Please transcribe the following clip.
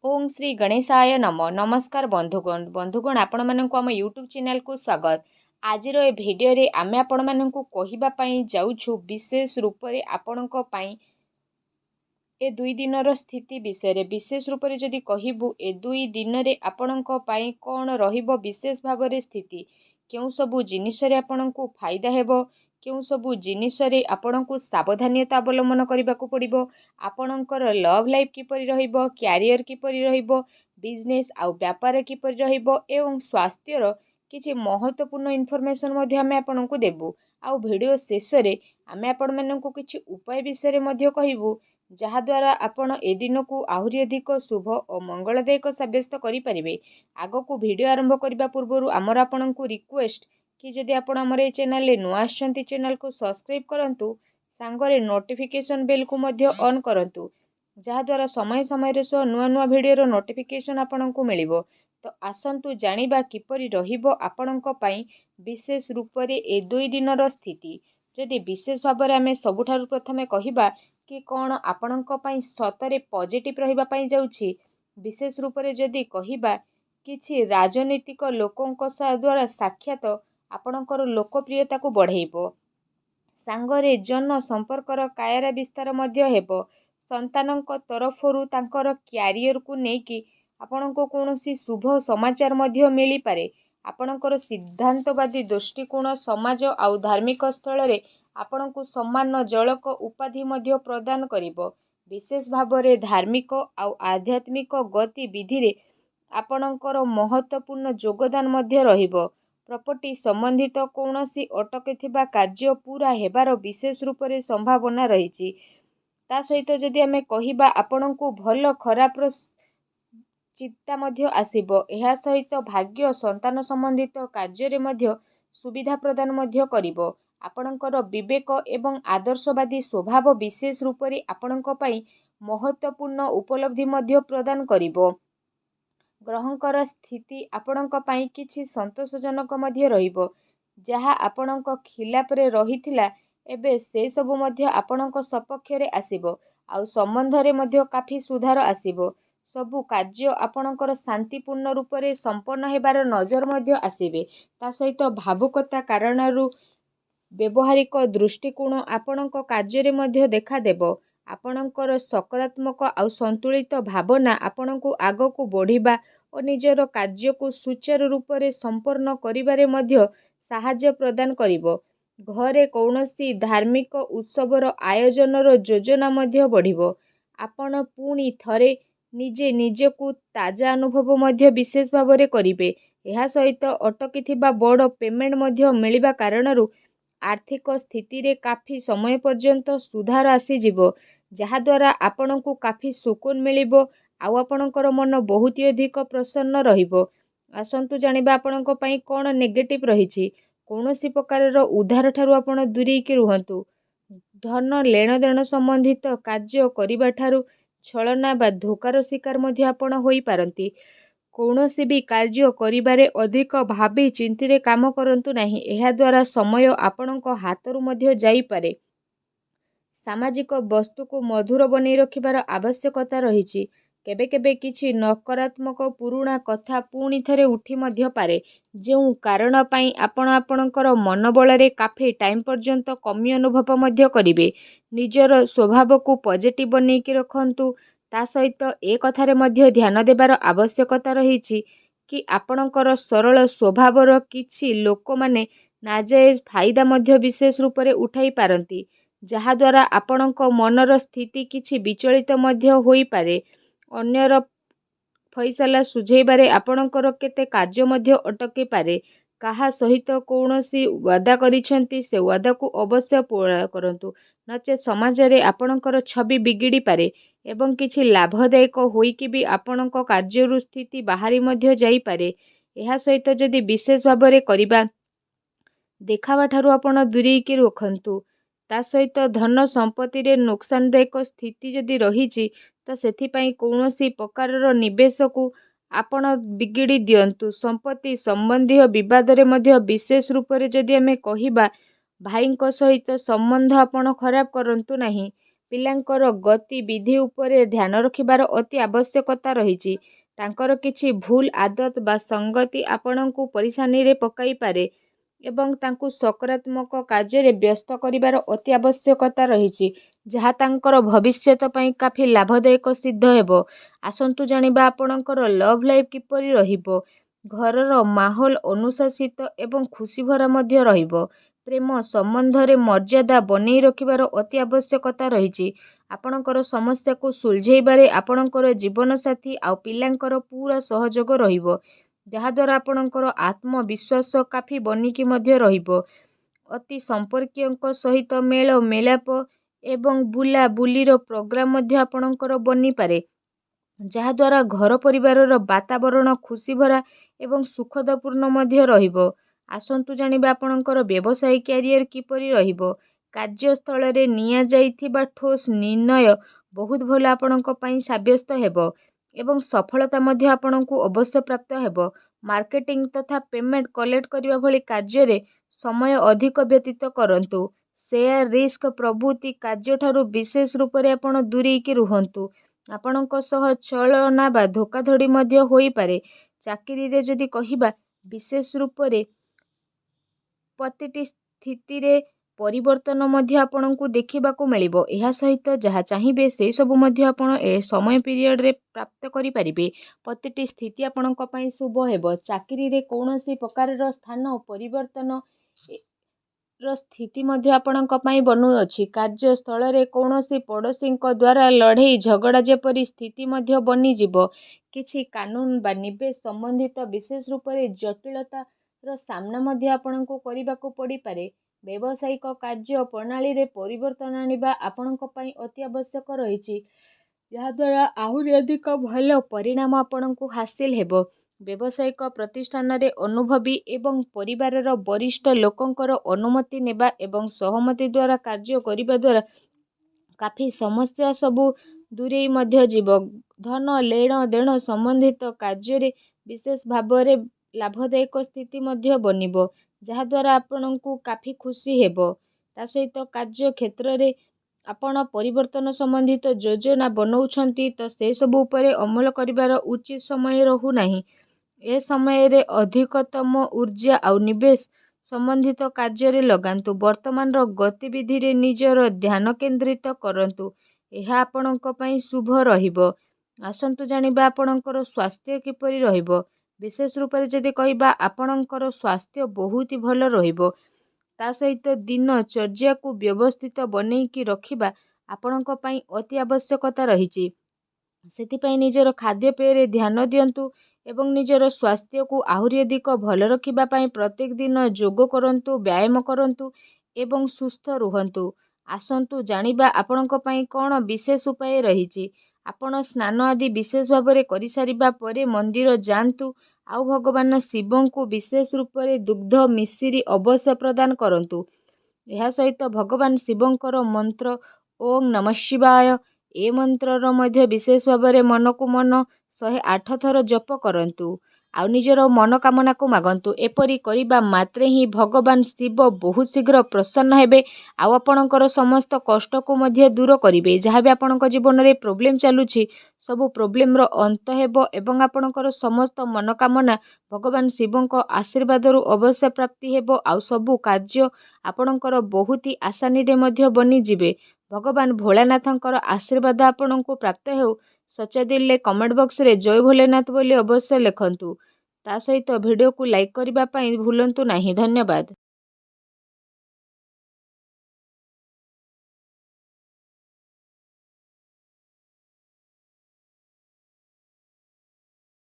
ओम श्री गणेशाय नम नमस्कार बंधुगण आपण मानक आम यूट्यूब चैनल को स्वागत। आज ए भिडियो रे आमे आपण मानक कहिबा पई जाउछु विशेष रूप रे आपणक पई ए दुई दिनर स्थिति विषय रे विशेष रूप रे जदि कहिबु ए दुई दिन रे आपणक पई कोन रहिबो विशेष भाव रे स्थिति केउ सबु जिनिस रे आपणक फायदा हेबो केउ सबु जिनिस रे आपणक सावधानता अवलंबन करबाकू पड़िबो आपणकर लव लाइफ किपरि रहिबो क्यारियर किपरि रहिबो बिजनेस आउ व्यापार किपरि रहिबो एवं स्वास्थ्यर किछि महत्वपूर्ण इनफॉरमेशन मध्ये आमे आपणक देबु आउ वीडियो शेष रे आमे आपण मानक किछि उपाय विषय रे मध्ये कहिबु जहाद्वारा आपण ए दिन को आहुरी अधिक शुभ और मंगलदायक सब्यस्त करें। आग को वीडियो आरंभ करने पूर्व आमर आपण को रिक्वेस्ट कि जदि आपण आमर ए चैनल नुआ आछंती चैनल को सब्सक्राइब करंतु सांगरे नोटिफिकेशन बेल को मध्य ऑन करंतु जहाद्वारा समय समय सह नुआ नुआ वीडियो नोटिफिकेशन आपण को मिलिबो। तो आसंतु जानिबा किपरि रहिबो आपणक पई विशेष रूप रे ए दुई दिनर स्थिति। जदि विशेष भाव में आमे सबुठारु प्रथमे कहिबा कि कौन आपणक पई सतरे पॉजिटिव रहिबा पई जाउछि विशेष रूप रे जदि कहिबा किछि राजनीतिक लोकंक द्वारा साक्षात आपणकर लोकप्रियता को बढ़ेइबो सांगरे जन संपर्कर कायरा विस्तार मध्य हेबो संतानक तरफरु तांकर क्यारियर को नेकी आपणको कोनोसी शुभ समाचार मध्य मिली पारे आपणकर सिद्धांतवादी दृष्टिकोण समाज आउ धार्मिक स्थल रे आपणको सम्मान जलक उपाधि मध्य प्रदान करिबो विशेष भाव रे धार्मिक आउ आध्यात्मिक गतिविधि रे आपणकर महत्वपूर्ण योगदान मध्य रहिबो प्रॉपर्टी संबंधित कौनसी अटकीथिबा कार्य पूरा हेबार विशेष रूप रे संभावना रहिछि। ता सहित जदि आमे कहिबा आपणको भल खराब चिंता मध्य आसीबो एहा सहित भाग्य संतान संबंधित कार्य रे मध्य सुविधा प्रदान मध्य करिबो आपणकर विवेक एवं आदर्शवादी स्वभाव विशेष रूप रे आपणक पई महत्वपूर्ण उपलब्धि मध्य प्रदान करिबो ग्रहंकर स्थिति आपणक पई किछि संतोषजनक मध्य रहिबो जहा आपणक खिलाफ रे रहिथिला एबे से सब मध्य आपणक सपक्ष रे आसीबो आउ संबंध रे मध्य काफी सुधार आसीबो सबु कार्य आपणकर शांतिपूर्ण रूप रे संपन्न हेबार नजर मध्य आसीबे ता सहित भावुकता कारणरू व्यवहारिक दृष्टिकोण आपणक कार्य रे मध्य देखा देबो आपणकर सकारात्मक आउ संतुलित भावना आपणको आग को बढ़िबा और निजर कार्य को सुचारू रूप रे संपन्न करिबारे मध्य सहायता प्रदान करिबो घरे कौनसी धार्मिक उत्सवर आयोजनर योजना मध्य बढ़िबो आपण पुणी थरे निजे निजे को ताजा अनुभव मध्य विशेष भाव रे करिबे एहा सहित अटकीथिबा बड़ पेमेंट मध्य मिलिबा कारणरू आर्थिक स्थिति रे काफी समय पर्यंत सुधार आसी जिवो जहाद्वारा आपणको काफी सुकून मिलिबो आउ आपणकर मन बहुत अधिक प्रसन्न रहिबो। आसंतु जानिबा आपणक पई कोन नेगेटिव रहिछि कौनसी प्रकार उधार ठारू आपण दूरी के रुहंतु धन लेन देन संबंधित कार्य करिबा ठारू छलना बा धोकार शिकार मध्य आपण होई पारंती कौनसी भी कार्य करिबारे अधिक भाबी चिंती रे काम करंतु नाही एहा द्वारा समय आपणक हातरू मध्य जाई पारे सामाजिक वस्तु को मधुर बनै रखिबार आवश्यकता रहिछि केबे केबे किछि नकारात्मक पुरुणा कथा पुणी थरे उठी मध्य पारे जो कारण पाई आपण आपणकर मनोबल रे काफी टाइम पर्यंत कमी अनुभव मध्य करिवे निजर स्वभाव को पॉजिटिव बनै कि रखंतु ता सहित ए कथारे मध्य ध्यान देबार आवश्यकता रहिछि कि आपणकर सरल स्वभावर किछि लोक माने नाजायज फायदा मध्य विशेष रूप रे उठाई पारंती जहाद्वारा आपणक मनर स्थिति किछि विचलित मध्य होई पारे अन्यर फैसला सुझेबारे आपणकर केते कार्य मध्य अटके पारे काहा सहित कौनसी वादा करिसेंती से वादा को अवश्य पूरा करंतु नचे समाज रे आपणकर छवि बिगिड़ी पारे एवं किछि लाभदायक होई कि भी आपणक कार्यरु स्थिति बाहरी मध्य जाई पारे एहा सहित जदि विशेष भाव रे करिबा देखावा ठारू आपण दूरी के रखंतु ता सहित धन संपत्ति रे नुकसानदायक स्थिति जदि रहिछि तो सेथि पई कौनसी प्रकारर निवेश को आपण बिगिड़ी दियंतु संपत्ति संबंधी विवाद रे मध्य विशेष रूप रे जदि आमे कहिबा भाईंक सहित संबंध आपण खराब करंतु नाही ପିଲାଙ୍କର ଗତିବିଧି ଉପରେ ଧ୍ୟାନ ରଖିବାର ଅତି ଆବଶ୍ୟକତା ରହିଛି। ତାଙ୍କର କିଛି ଭୁଲ ଆଦତ ବା ସଙ୍ଗତି ଆପଣଙ୍କୁ ପରିଶାନୀରେ ପକାଇପାରେ ଏବଂ ତାଙ୍କୁ ସକାରାତ୍ମକ କାର୍ଯ୍ୟରେ ବ୍ୟସ୍ତ କରିବାର ଅତି ଆବଶ୍ୟକତା ରହିଛି, ଯାହା ତାଙ୍କର ଭବିଷ୍ୟତ ପାଇଁ କାଫି ଲାଭଦାୟକ ସିଦ୍ଧ ହେବ। ଆସନ୍ତୁ ଜାଣିବା ଆପଣଙ୍କର ଲଭ୍ ଲାଇଫ୍ କିପରି ରହିବ। ଘରର ମାହୋଲ ଅନୁଶାସିତ ଏବଂ ଖୁସିଭରା ମଧ୍ୟ ରହିବ। ପ୍ରେମ ସମ୍ବନ୍ଧରେ ମର୍ଯ୍ୟାଦା ବନେଇ ରଖିବାର ଅତି ଆବଶ୍ୟକତା ରହିଛି। ଆପଣଙ୍କର ସମସ୍ୟାକୁ ସୁଲଝେଇବାରେ ଆପଣଙ୍କର ଜୀବନସାଥୀ ଆଉ ପିଲାଙ୍କର ପୂରା ସହଯୋଗ ରହିବ, ଯାହାଦ୍ୱାରା ଆପଣଙ୍କର ଆତ୍ମବିଶ୍ୱାସ କାଫି ବନିକି ମଧ୍ୟ ରହିବ। ଅତି ସମ୍ପର୍କୀୟଙ୍କ ସହିତ ମେଳ ମେଳାପ ଏବଂ ବୁଲାବୁଲିର ପ୍ରୋଗ୍ରାମ ମଧ୍ୟ ଆପଣଙ୍କର ବନିପାରେ, ଯାହାଦ୍ୱାରା ଘର ପରିବାରର ବାତାବରଣ ଖୁସିଭରା ଏବଂ ସୁଖଦପୂର୍ଣ୍ଣ ମଧ୍ୟ ରହିବ। ଆସନ୍ତୁ ଜାଣିବା ଆପଣଙ୍କର ବ୍ୟବସାୟିକ କ୍ୟାରିୟର କିପରି ରହିବ। କାର୍ଯ୍ୟସ୍ଥଳରେ ନିଆଯାଇଥିବା ଠୋସ୍ ନିର୍ଣ୍ଣୟ ବହୁତ ଭଲ ଆପଣଙ୍କ ପାଇଁ ସାବ୍ୟସ୍ତ ହେବ ଏବଂ ସଫଳତା ମଧ୍ୟ ଆପଣଙ୍କୁ ଅବଶ୍ୟ ପ୍ରାପ୍ତ ହେବ। ମାର୍କେଟିଂ ତଥା ପେମେଣ୍ଟ କଲେକ୍ଟ କରିବା ଭଳି କାର୍ଯ୍ୟରେ ସମୟ ଅଧିକ ବ୍ୟତୀତ କରନ୍ତୁ। ସେୟାର ରିସ୍କ ପ୍ରଭୃତି କାର୍ଯ୍ୟଠାରୁ ବିଶେଷ ରୂପରେ ଆପଣ ଦୂରେଇକି ରୁହନ୍ତୁ। ଆପଣଙ୍କ ସହ ଛଳନା ବା ଧୋକାଧଡ଼ି ମଧ୍ୟ ହୋଇପାରେ। ଚାକିରିରେ ଯଦି କହିବା, ବିଶେଷ ରୂପରେ ପ୍ରତିଟି ସ୍ଥିତିରେ ପରିବର୍ତ୍ତନ ମଧ୍ୟ ଆପଣଙ୍କୁ ଦେଖିବାକୁ ମିଳିବ। ଏହା ସହିତ ଯାହା ଚାହିଁବେ ସେସବୁ ମଧ୍ୟ ଆପଣ ଏ ସମୟ ପିରିୟଡ଼ରେ ପ୍ରାପ୍ତ କରିପାରିବେ। ପ୍ରତିଟି ସ୍ଥିତି ଆପଣଙ୍କ ପାଇଁ ଶୁଭ ହେବ। ଚାକିରିରେ କୌଣସି ପ୍ରକାରର ସ୍ଥାନ ପରିବର୍ତ୍ତନ ର ସ୍ଥିତି ମଧ୍ୟ ଆପଣଙ୍କ ପାଇଁ ବନୁଅଛି। କାର୍ଯ୍ୟସ୍ଥଳରେ କୌଣସି ପଡ଼ୋଶୀଙ୍କ ଦ୍ୱାରା ଲଢ଼େଇ ଝଗଡ଼ା ଯେପରି ସ୍ଥିତି ମଧ୍ୟ ବନିଯିବ। କିଛି କାନୁନ ବା ନିବେଶ ସମ୍ବନ୍ଧିତ ବିଶେଷ ରୂପରେ ଜଟିଳତାର ସାମ୍ନା ମଧ୍ୟ ଆପଣଙ୍କୁ କରିବାକୁ ପଡ଼ିପାରେ। ବ୍ୟବସାୟିକ କାର୍ଯ୍ୟ ପ୍ରଣାଳୀରେ ପରିବର୍ତ୍ତନ ଆଣିବା ଆପଣଙ୍କ ପାଇଁ ଅତି ଆବଶ୍ୟକ ରହିଛି, ଯାହାଦ୍ୱାରା ଆହୁରି ଅଧିକ ଭଲ ପରିଣାମ ଆପଣଙ୍କୁ ହାସିଲ ହେବ। ବ୍ୟବସାୟିକ ପ୍ରତିଷ୍ଠାନରେ ଅନୁଭବୀ ଏବଂ ପରିବାରର ବରିଷ୍ଠ ଲୋକଙ୍କର ଅନୁମତି ନେବା ଏବଂ ସହମତି ଦ୍ୱାରା କାର୍ଯ୍ୟ କରିବା ଦ୍ୱାରା କାଫି ସମସ୍ୟା ସବୁ ଦୂରେଇ ମଧ୍ୟ ଯିବ। ଧନ ଲେଣ ଦେଣ ସମ୍ବନ୍ଧିତ କାର୍ଯ୍ୟରେ ବିଶେଷ ଭାବରେ ଲାଭଦାୟକ ସ୍ଥିତି ମଧ୍ୟ ବନିବ, ଯାହାଦ୍ୱାରା ଆପଣଙ୍କୁ କାଫି ଖୁସି ହେବ। ତା ସହିତ କାର୍ଯ୍ୟ କ୍ଷେତ୍ରରେ ଆପଣ ପରିବର୍ତ୍ତନ ସମ୍ବନ୍ଧିତ ଯୋଜନା ବନଉଛନ୍ତି ତ ସେସବୁ ଉପରେ ଅମଲ କରିବାର ଉଚିତ ସମୟ ରହୁନାହିଁ। ଏ ସମୟରେ ଅଧିକତମ ଊର୍ଜା ଆଉ ନିବେଶ ସମ୍ବନ୍ଧିତ କାର୍ଯ୍ୟରେ ଲଗାନ୍ତୁ। ବର୍ତ୍ତମାନର ଗତିବିଧିରେ ନିଜର ଧ୍ୟାନ କେନ୍ଦ୍ରିତ କରନ୍ତୁ, ଏହା ଆପଣଙ୍କ ପାଇଁ ଶୁଭ ରହିବ। ଆସନ୍ତୁ ଜାଣିବା ଆପଣଙ୍କର ସ୍ୱାସ୍ଥ୍ୟ କିପରି ରହିବ। ବିଶେଷ ରୂପରେ ଯଦି କହିବା, ଆପଣଙ୍କର ସ୍ୱାସ୍ଥ୍ୟ ବହୁତ ଭଲ ରହିବ। ତା ସହିତ ଦିନଚର୍ଯ୍ୟାକୁ ବ୍ୟବସ୍ଥିତ ବନେଇକି ରଖିବା ଆପଣଙ୍କ ପାଇଁ ଅତି ଆବଶ୍ୟକତା ରହିଛି। ସେଥିପାଇଁ ନିଜର ଖାଦ୍ୟପେୟରେ ଧ୍ୟାନ ଦିଅନ୍ତୁ ଏବଂ ନିଜର ସ୍ୱାସ୍ଥ୍ୟକୁ ଆହୁରି ଅଧିକ ଭଲ ରଖିବା ପାଇଁ ପ୍ରତ୍ୟେକ ଦିନ ଯୋଗ କରନ୍ତୁ, ବ୍ୟାୟାମ କରନ୍ତୁ ଏବଂ ସୁସ୍ଥ ରୁହନ୍ତୁ। ଆସନ୍ତୁ ଜାଣିବା ଆପଣଙ୍କ ପାଇଁ କ'ଣ ବିଶେଷ ଉପାୟ ରହିଛି। ଆପଣ ସ୍ନାନ ଆଦି ବିଶେଷ ଭାବରେ କରିସାରିବା ପରେ ମନ୍ଦିର ଯାଆନ୍ତୁ ଆଉ ଭଗବାନ ଶିବଙ୍କୁ ବିଶେଷ ରୂପରେ ଦୁଗ୍ଧ ମିଶ୍ରି ଅବଶ୍ୟ ପ୍ରଦାନ କରନ୍ତୁ। ଏହା ସହିତ ଭଗବାନ ଶିବଙ୍କର ମନ୍ତ୍ର ଓଁ ନମଃ ଶିବାୟ, ଏ ମନ୍ତ୍ରର ମଧ୍ୟ ବିଶେଷ ଭାବରେ ମନକୁ ମନ 108 ଥର ଜପ କରନ୍ତୁ ଆଉ ନିଜର ମନୋକାମନାକୁ ମାଗନ୍ତୁ। ଏପରି କରିବା ମାତ୍ରେ ହିଁ ଭଗବାନ ଶିବ ବହୁତ ଶୀଘ୍ର ପ୍ରସନ୍ନ ହେବେ ଆଉ ଆପଣଙ୍କର ସମସ୍ତ କଷ୍ଟକୁ ମଧ୍ୟ ଦୂର କରିବେ। ଯାହା ବି ଆପଣଙ୍କ ଜୀବନରେ ପ୍ରୋବ୍ଲେମ୍ ଚାଲୁଛି, ସବୁ ପ୍ରୋବ୍ଲେମର ଅନ୍ତ ହେବ ଏବଂ ଆପଣଙ୍କର ସମସ୍ତ ମନୋକାମନା ଭଗବାନ ଶିବଙ୍କ ଆଶୀର୍ବାଦରୁ ଅବଶ୍ୟ ପ୍ରାପ୍ତି ହେବ ଆଉ ସବୁ କାର୍ଯ୍ୟ ଆପଣଙ୍କର ବହୁତ ଆସାନୀରେ ମଧ୍ୟ ବନିଯିବେ। ଭଗବାନ ଭୋଳାନାଥଙ୍କର ଆଶୀର୍ବାଦ ଆପଣଙ୍କୁ ପ୍ରାପ୍ତ ହେଉ। ସଚ୍ଚା ଦିଲରେ କମେଣ୍ଟ ବକ୍ସରେ ଜୟ ଭୋଲେନାଥ ବୋଲି ଅବଶ୍ୟ ଲେଖନ୍ତୁ। ତା ସହିତ ଭିଡ଼ିଓକୁ ଲାଇକ୍ କରିବା ପାଇଁ ଭୁଲନ୍ତୁ ନାହିଁ। ଧନ୍ୟବାଦ।